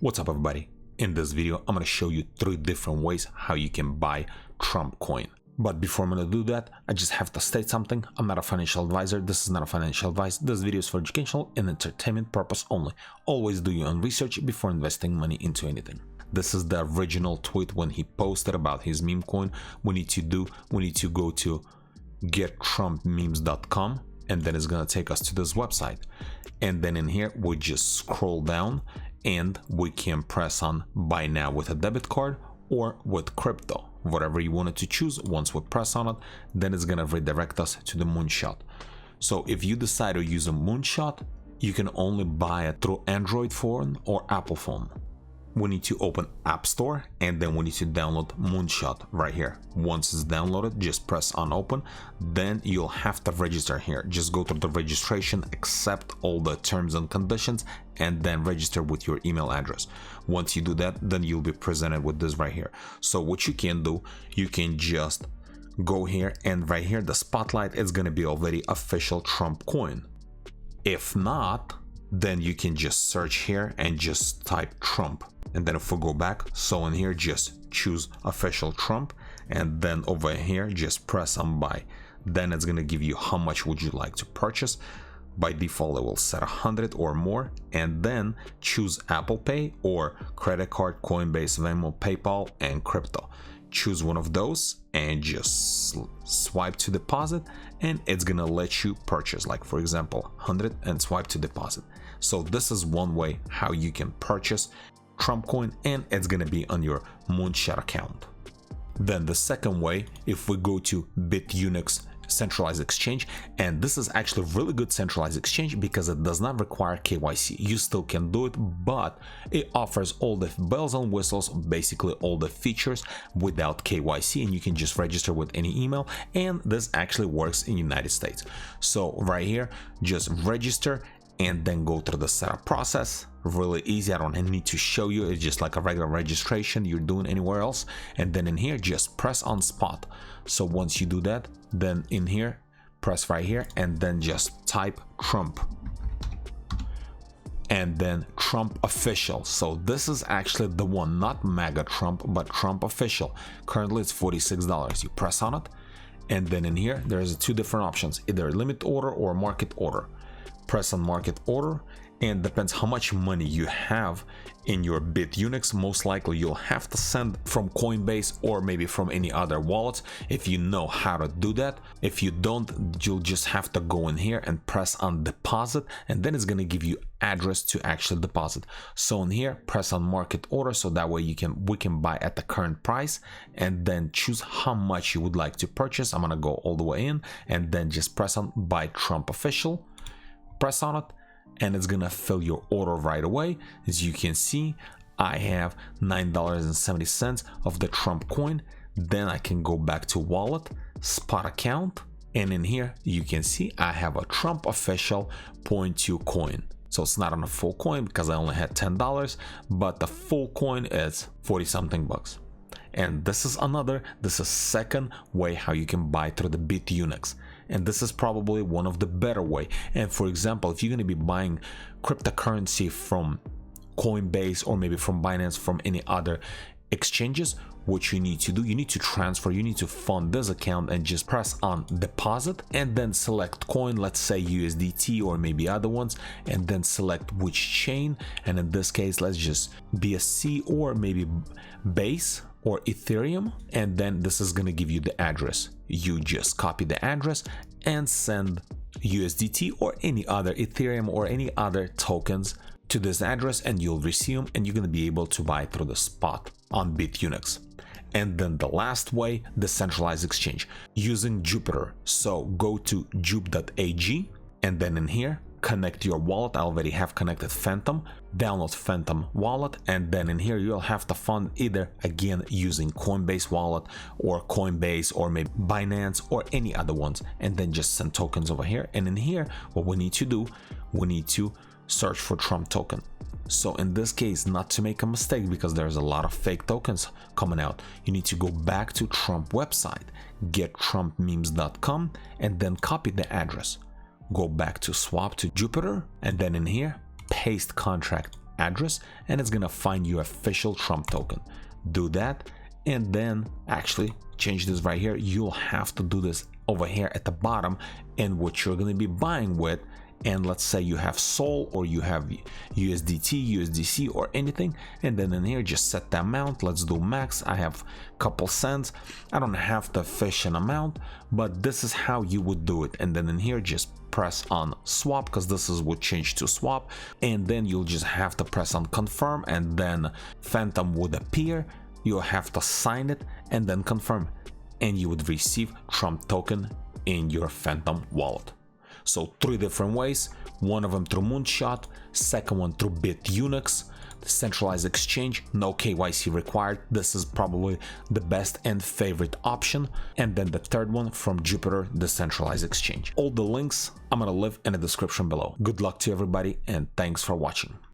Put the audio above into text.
What's up, everybody? In this video, I'm going to show you 3 different ways how you can buy Trump coin. But before I'm going to do that, I just have to state something. I'm not a financial advisor. This is not a financial advice. This video is for educational and entertainment purpose only. Always do your own research before investing money into anything. This is the original tweet when he posted about his meme coin. We need to go to gettrumpmemes.com, and then it's going to take us to this website. And then in here, we just scroll down and we can press on buy now with a debit card or with crypto, whatever you wanted to choose. Once we press on it, then it's gonna redirect us to the moonshot. So if you decide to use a moonshot, you can only buy it through Android phone or Apple phone. We need to open App Store, and then we need to download Moonshot right here. Once it's downloaded, just press on open. Then you'll have to register here. Just go through the registration, accept all the terms and conditions, and then register with your email address. Once you do that, then you'll be presented with this right here. So what you can do, you can just go here, and right here, the spotlight is going to be already official Trump coin. If not, then you can just search here and just type Trump. And then if we go back, so in here, just choose official Trump, and then over here, just press on buy. Then it's going to give you how much would you like to purchase. By default, it will set 100 or more, and then choose Apple Pay or credit card, Coinbase, Venmo, PayPal, and crypto. Choose one of those and just swipe to deposit, and it's gonna let you purchase, like for example 100, and swipe to deposit. So this is one way how you can purchase Trump coin, and it's gonna be on your Moonshot account. Then the second way, if we go to BitUnix centralized exchange, and this is actually really good centralized exchange because it does not require KYC. You still can do it, but it offers all the bells and whistles, basically all the features without KYC, and you can just register with any email, and this actually works in United States. So right here, just register and then go through the setup process. Really easy. I don't need to show you. It's just like a regular registration you're doing anywhere else. And then in here, just press on spot. So once you do that, then in here, press right here, and then just type Trump, and then Trump official. So this is actually the one, not MAGA Trump, but Trump official. Currently it's $46. You press on it, and then in here there's 2 different options, either limit order or market order. Press on market order, and depends how much money you have in your BitUnix. Most likely you'll have to send from Coinbase or maybe from any other wallet if you know how to do that. If you don't, you'll just have to go in here and press on deposit, and then it's going to give you address to actually deposit. So in here, press on market order, so that way we can buy at the current price, and then choose how much you would like to purchase. I'm going to go all the way in, and then just press on buy Trump official. Press on it, and it's gonna fill your order right away. As you can see, I have $9.70 of the Trump coin. Then I can go back to wallet, spot account, and in here you can see I have a Trump official 0.2 coin. So it's not on a full coin because I only had $10, but the full coin is 40 something bucks. And this is second way how you can buy through the BitUnix. And this is probably one of the better way. And for example, if you're going to be buying cryptocurrency from Coinbase or maybe from Binance, from any other exchanges, what you need to do, you need to transfer, you need to fund this account, and just press on deposit, and then select coin, let's say USDT or maybe other ones, and then select which chain. And in this case, let's just BSC or maybe Base or Ethereum, and then this is going to give you the address. You just copy the address and send USDT or any other Ethereum or any other tokens to this address, and you'll receive them, and you're going to be able to buy through the spot on BitUnix. And then the last way, the centralized exchange using Jupiter. So go to jup.ag, and then in here connect your wallet. I already have connected Phantom. Download Phantom wallet, and then in here you'll have to fund either again using Coinbase wallet or Coinbase or maybe Binance or any other ones, and then just send tokens over here. And in here, what we need to do, we need to search for Trump token. So in this case, not to make a mistake, because there's a lot of fake tokens coming out, you need to go back to Trump website, gettrumpmemes.com, and then copy the address. Go back to swap to Jupiter, and then in here paste contract address and it's gonna find your official Trump token. Do that, and then actually change this right here. You'll have to do this over here at the bottom, and what you're going to be buying with. And let's say you have Sol or you have USDT, USDC or anything, and then in here just set the amount. Let's do max. I have a couple cents. I don't have the efficient amount, but this is how you would do it. And then in here just press on swap, because this is what changed to swap, and then you'll just have to press on confirm, and then Phantom would appear. You'll have to sign it and then confirm, and you would receive Trump token in your Phantom wallet. So 3 different ways, one of them through Moonshot, second one through BitUnix, the centralized exchange, no KYC required. This is probably the best and favorite option. And then the third one from Jupiter decentralized exchange. All the links I'm gonna leave in the description below. Good luck to everybody and thanks for watching.